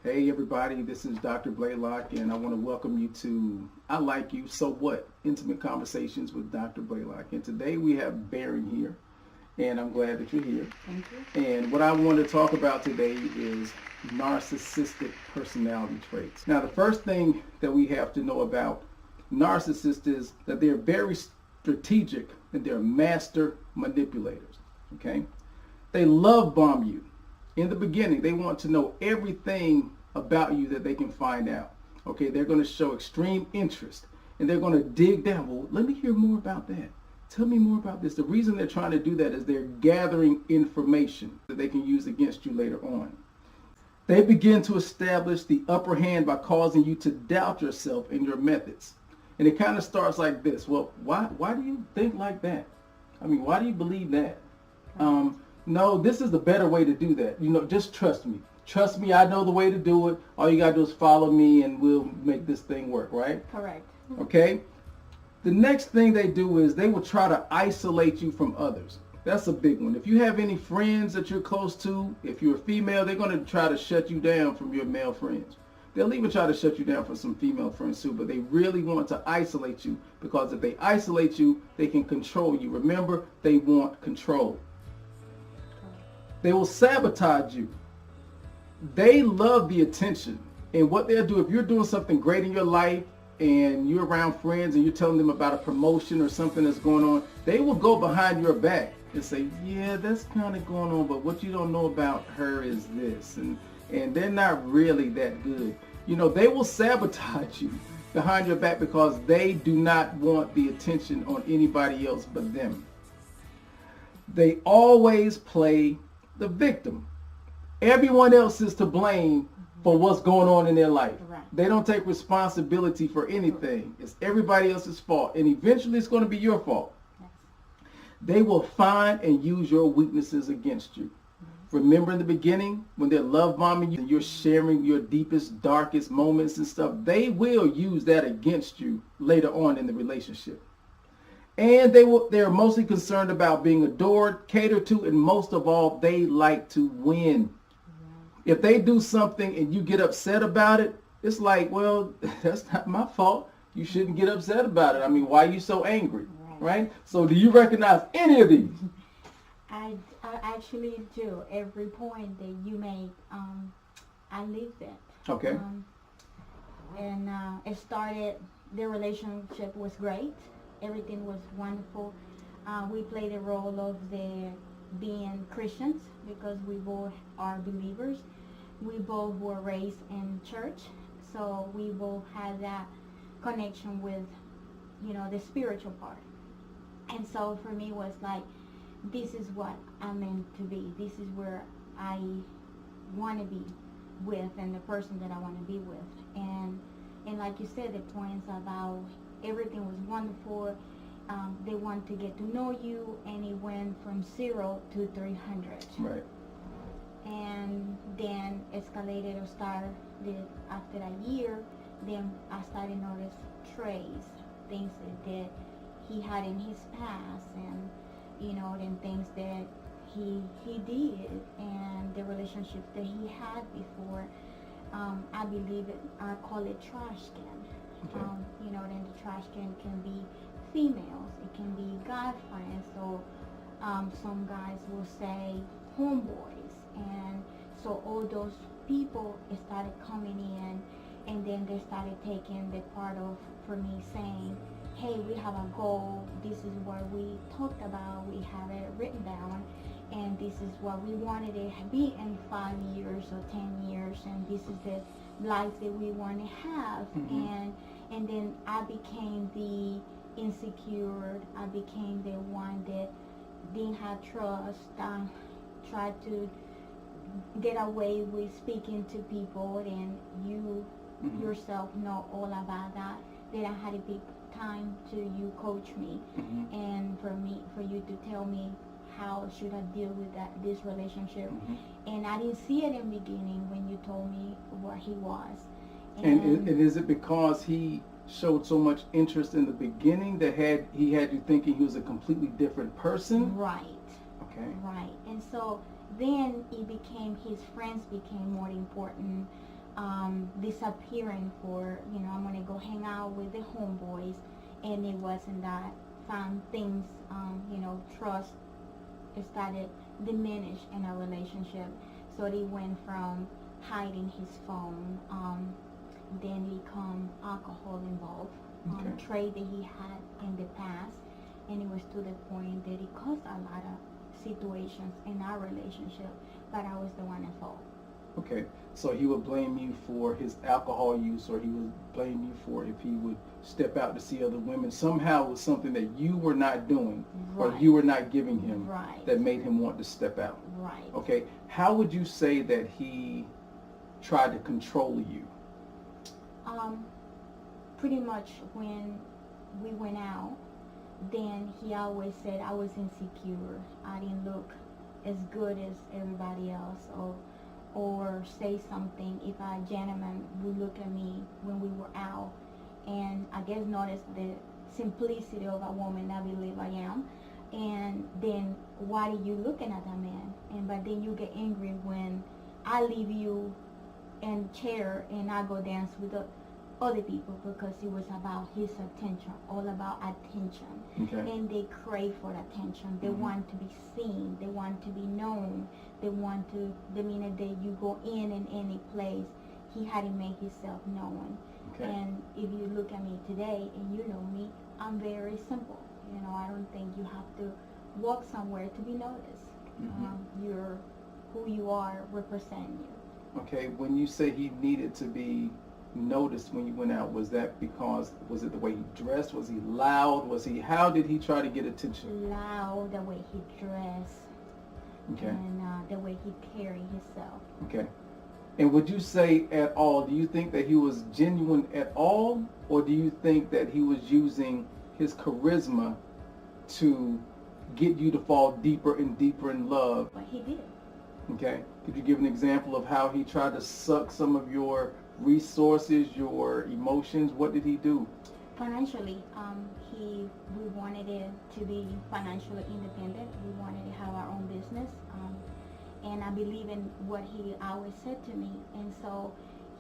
Hey everybody, this is Dr. Blaylock, and I want to welcome you to I Like You, So What? Intimate Conversations with Dr. Blaylock. And today we have Baron here, and I'm glad that you're here. Thank you. And what I want to talk about today is narcissistic personality traits. Now, the first thing that we have to know about narcissists is that they're very strategic and they're master manipulators, okay? They love bomb you. In the beginning, they want to know everything about you that they can find out. Okay, they're going to show extreme interest and they're going to dig down. Well, let me hear more about that. Tell me more about this. The reason they're trying to do that is they're gathering information that they can use against you later on. They begin to establish the upper hand by causing you to doubt yourself and your methods. And it kind of starts like this. Well, why do you think like that? I mean, why do you believe that? No, this is the better way to do that. Just trust me. Trust me, I know the way to do it. All you got to do is follow me and we'll make this thing work, right? Correct. Okay? The next thing they do is they will try to isolate you from others. That's a big one. If you have any friends that you're close to, if you're a female, they're going to try to shut you down from your male friends. They'll even try to shut you down for some female friends too, but they really want to isolate you because if they isolate you, they can control you. Remember, they want control. They will sabotage you. They love the attention. And what they'll do, if you're doing something great in your life and you're around friends and you're telling them about a promotion or something that's going on, they will go behind your back and say, yeah, that's kind of going on, but what you don't know about her is this. And they're not really that good. They will sabotage you behind your back because they do not want the attention on anybody else but them. They always play the victim. Everyone else is to blame for what's going on in their life. Right. They don't take responsibility for anything. It's everybody else's fault. And eventually it's going to be your fault. Yes. They will find and use your weaknesses against you. Remember in the beginning when they're love bombing you and you're sharing your deepest, darkest moments and stuff, they will use that against you later on in the relationship. And they're mostly concerned about being adored, catered to, and most of all, they like to win. If they do something and you get upset about it, it's like, well, that's not my fault. You shouldn't get upset about it. I mean, why are you so angry? Right? So do you recognize any of these? I actually do. Every point that you make, I lived it. Okay. It started, the relationship was great. Everything was wonderful. We played the role of being Christians because we both are believers. We both were raised in church, so we both had that connection with, the spiritual part. And so for me it was like, this is what I'm meant to be. This is where I want to be with and the person that I want to be with. And like you said, the points about everything was wonderful. They want to get to know you, and it went from 0 to 300. Right. And then escalated or started after a year. Then I started to notice traits, things that he had in his past, and then things that he did, and the relationships that he had before. I believe I call it trash can. Okay. Then the trash can be females, it can be guy friends, so some guys will say homeboys, and so all those people started coming in, and then they started taking the part of, for me, saying, hey, we have a goal, this is what we talked about, we have it written down, and this is what we wanted it to be in 5 years or 10 years, and this is the life that we want to have. And then I became the insecure, I became the one that didn't have trust, tried to get away with speaking to people, and you yourself know all about that. Then I had a big time to you coach me, and for you to tell me how should I deal with this relationship. And I didn't see it in the beginning when you told me what he was. And is it because he showed so much interest in the beginning that he had you thinking he was a completely different person? Right. Okay. Right. And so then his friends became more important. disappearing for, I'm gonna go hang out with the homeboys, and it wasn't that. Found things, trust started diminish in a relationship. So they went from hiding his phone, then become alcohol involved, Okay. trade that he had in the past, and it was to the point that it caused a lot of situations in our relationship, but I was the one at fault. Okay. So he would blame you for his alcohol use, or he would blame you for if he would step out to see other women. Somehow it was something that you were not doing, or Right. you were not giving him, Right. that made him want to step out. Right. Okay. How would you say that he tried to control you? Pretty much when we went out, then he always said I was insecure. I didn't look as good as everybody else, or say something if a gentleman would look at me when we were out, and I guess notice the simplicity of a woman I believe I am, and then why are you looking at that man? And but then you get angry when I leave you in chair and I go dance with the other people, because it was about his attention, all about attention. Okay. And they crave for attention. They want to be seen. They want to be known. They want to, the minute that you go in any place, he had to make himself known. Okay. And if you look at me today and you know me, I'm very simple. I don't think you have to walk somewhere to be noticed. You're who you are, represent you. Okay. When you say he needed to be noticed when you went out, was that because, was it the way he dressed? Was he loud? How did he try to get attention? Loud, the way he dressed, Okay. and the way he carried himself. Okay. And would you say at all, do you think that he was genuine at all, or do you think that he was using his charisma to get you to fall deeper and deeper in love? But he did. Okay. Could you give an example of how he tried to suck some of your resources, your emotions? What did he do? Financially, we wanted it to be financially independent. We wanted to have our own business, and I believe in what he always said to me. And so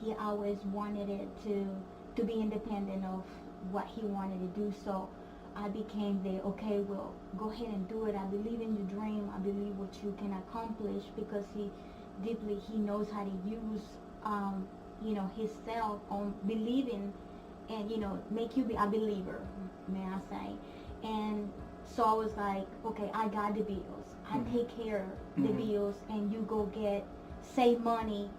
he always wanted it to be independent of what he wanted to do. So I became okay, well, go ahead and do it. I believe in your dream. I believe what you can accomplish, because he knows how to use himself on believing, and make you be a believer, may I say. And so I was like, okay, I got the bills. I take care of the bills, and you go save money,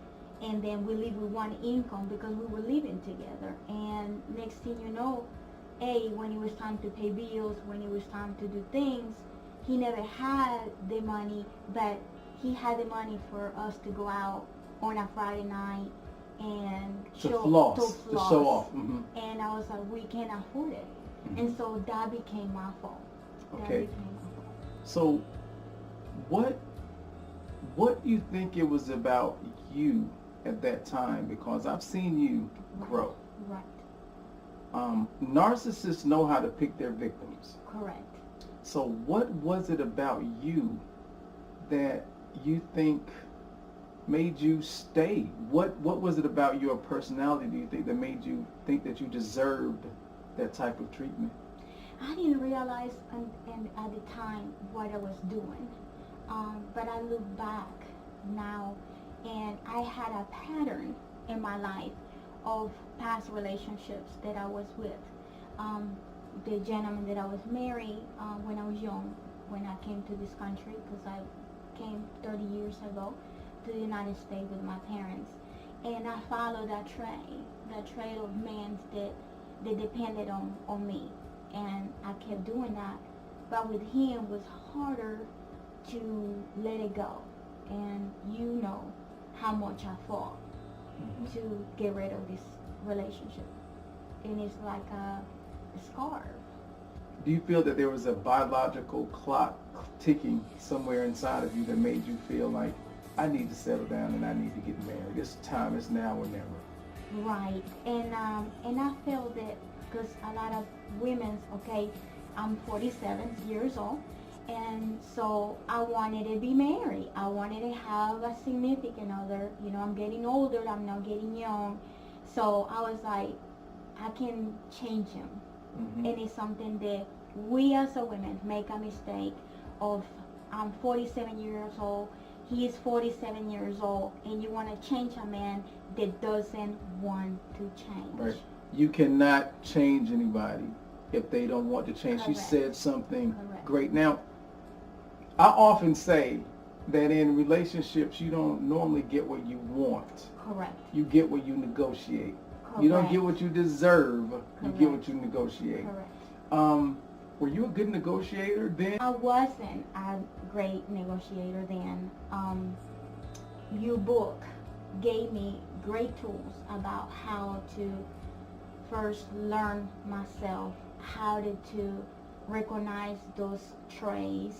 and then we live with one income, because we were living together. And next thing you know, when it was time to pay bills, when it was time to do things, he never had the money, but he had the money for us to go out on a Friday night and To floss. To show off. And I was like, we can't afford it. And so that became my fault. Okay. So what do you think it was about you at that time? Because I've seen you grow. Right. Narcissists know how to pick their victims. Correct. So what was it about you that you think made you stay? What was it about your personality, do you think, that made you think that you deserved that type of treatment? I didn't realize at the time what I was doing, but I look back now, and I had a pattern in my life of past relationships that I was with. The gentleman that I was married when I was young, when I came to this country, because I came 30 years ago to the United States with my parents, and I followed that trail of men that depended on me, and I kept doing that. But with him, it was harder to let it go, and you know how much I fought to get rid of this relationship, and it's like a scar. Do you feel that there was a biological clock ticking somewhere inside of you that made you feel like, I need to settle down and I need to get married? This time is now or never. Right. And I feel that because a lot of women, okay, I'm 47 years old, And so I wanted to be married. I wanted to have a significant other. You know, I'm getting older. I'm not getting young. So I was like, I can change him. Mm-hmm. And it's something that we as a women make a mistake of. I'm 47 years old. He is 47 years old, and you want to change a man that doesn't want to change. Right. You cannot change anybody if they don't want to change. Correct. You said something Correct. great. Now, I often say that in relationships, you don't normally get what you want. Correct. You get what you negotiate. Correct. You don't get what you deserve. You get what Correct. you negotiate. Correct. Were you a good negotiator then? I wasn't a great negotiator then. Your book gave me great tools about how to first learn myself, how to recognize those traits,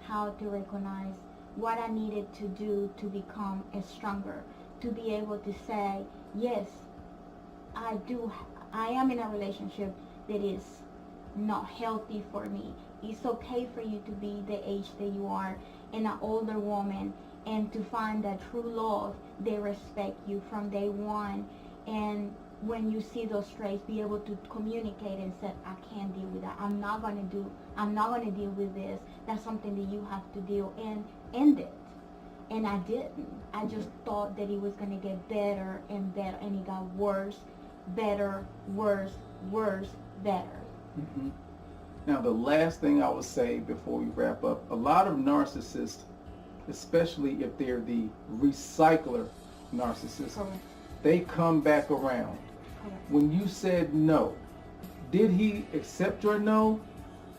how to recognize what I needed to do to become stronger, to be able to say, yes, I am in a relationship that is not healthy for me. It's okay for you to be the age that you are and an older woman, and to find that true love, they respect you from day one. And when you see those traits, be able to communicate and say, I can't deal with that. I'm not going to deal with this. That's something that you have to deal, and end it. And I didn't. I just thought that it was going to get better and better, and it got worse, better, worse, better. Mm-hmm. Now, the last thing I would say before we wrap up, a lot of narcissists, especially if they're the recycler narcissist, Correct. they come back around. Correct. When you said no, did he accept your no,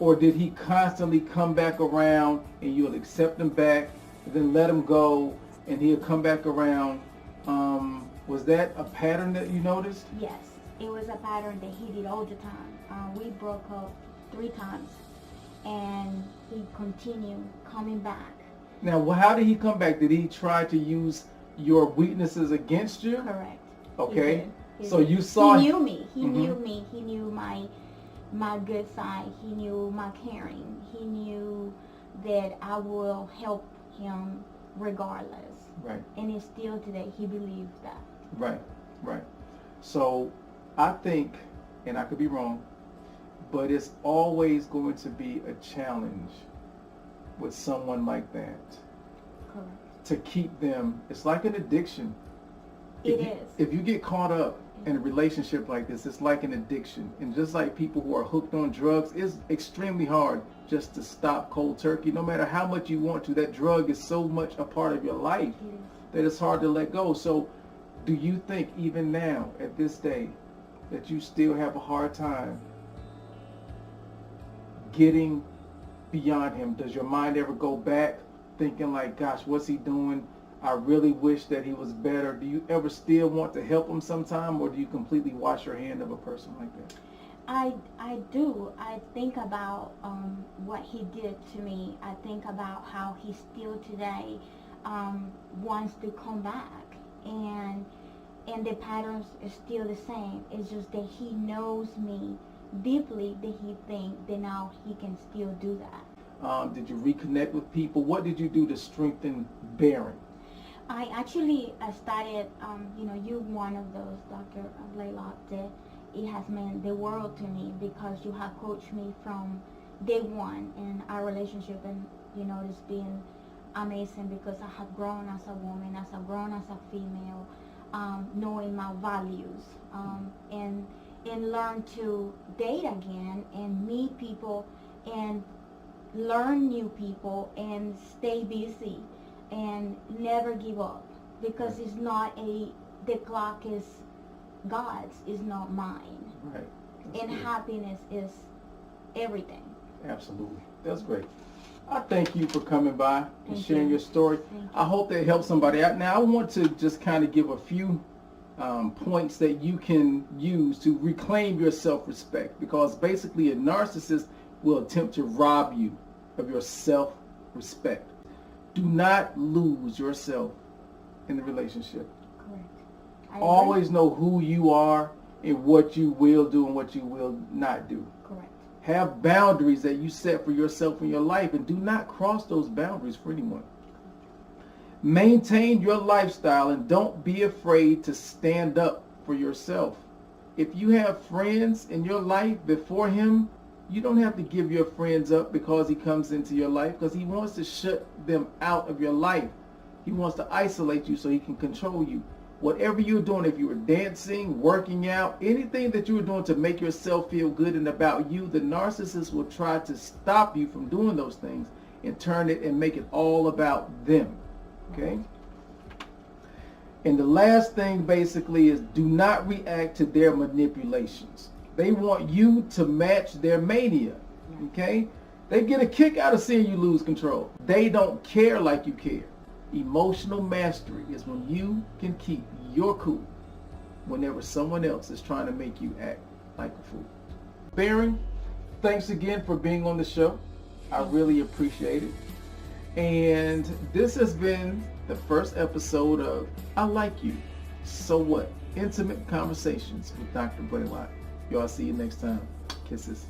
or did he constantly come back around and you'll accept him back, and then let him go, and he'll come back around? Was that a pattern that you noticed? Yes, it was a pattern that he did all the time. We broke up 3 times, and he continued coming back. Now, how did he come back? Did he try to use your weaknesses against you? Correct. Okay. He So did. you saw... He knew me. He Mhm. knew me. He knew my good side. He knew my caring. He knew that I will help him regardless. Right. And it's still today, he believes that. Right, right. So I think, and I could be wrong, but it's always going to be a challenge with someone like that Correct. to keep them. It's like an addiction. It is. If you get caught up in a relationship like this, it's like an addiction. And just like people who are hooked on drugs, it's extremely hard just to stop cold turkey. No matter how much you want to, that drug is so much a part of your life It is. that it's hard to let go. So do you think even now, at this day, that you still have a hard time getting beyond him? Does your mind ever go back thinking like, gosh, what's he doing? I really wish that he was better. Do you ever still want to help him sometime, or do you completely wash your hand of a person like that? I do. I think about what he did to me. I think about how he still today wants to come back, and the patterns is still the same. It's just that he knows me deeply, that he thinks that now he can still do that. Did you reconnect with people? What did you do to strengthen Baron? I actually started, you're one of those, Dr. Blaylock, that it has meant the world to me, because you have coached me from day one in our relationship, and it's been amazing because I have grown as a woman, as I've grown as a female, knowing my values, and learn to date again and meet people and learn new people and stay busy and never give up, because it's not the clock is God's, is not mine. Right. And good. happiness is everything. Absolutely. That's great. I thank you for coming by and Thank sharing you. your story. Thank you. I hope that helps somebody out. Now, I want to just kind of give a few points that you can use to reclaim your self-respect, because basically a narcissist will attempt to rob you of your self-respect. Do not lose yourself in the relationship. Correct. I agree. Always know who you are and what you will do and what you will not do. Correct. Have boundaries that you set for yourself in your life, and do not cross those boundaries for anyone. Maintain your lifestyle and don't be afraid to stand up for yourself. If you have friends in your life before him, you don't have to give your friends up because he comes into your life, because he wants to shut them out of your life. He wants to isolate you so he can control you. Whatever you're doing, if you were dancing, working out, anything that you were doing to make yourself feel good and about you, the narcissist will try to stop you from doing those things and turn it and make it all about them. Okay? And the last thing basically is, do not react to their manipulations. They want you to match their mania. Okay? They get a kick out of seeing you lose control. They don't care like you care. Emotional mastery is when you can keep your cool whenever someone else is trying to make you act like a fool. Baron, thanks again for being on the show. I really appreciate it. And this has been the first episode of I Like You, So What? Intimate Conversations with Dr. Blaylock. Y'all see you next time. Kisses.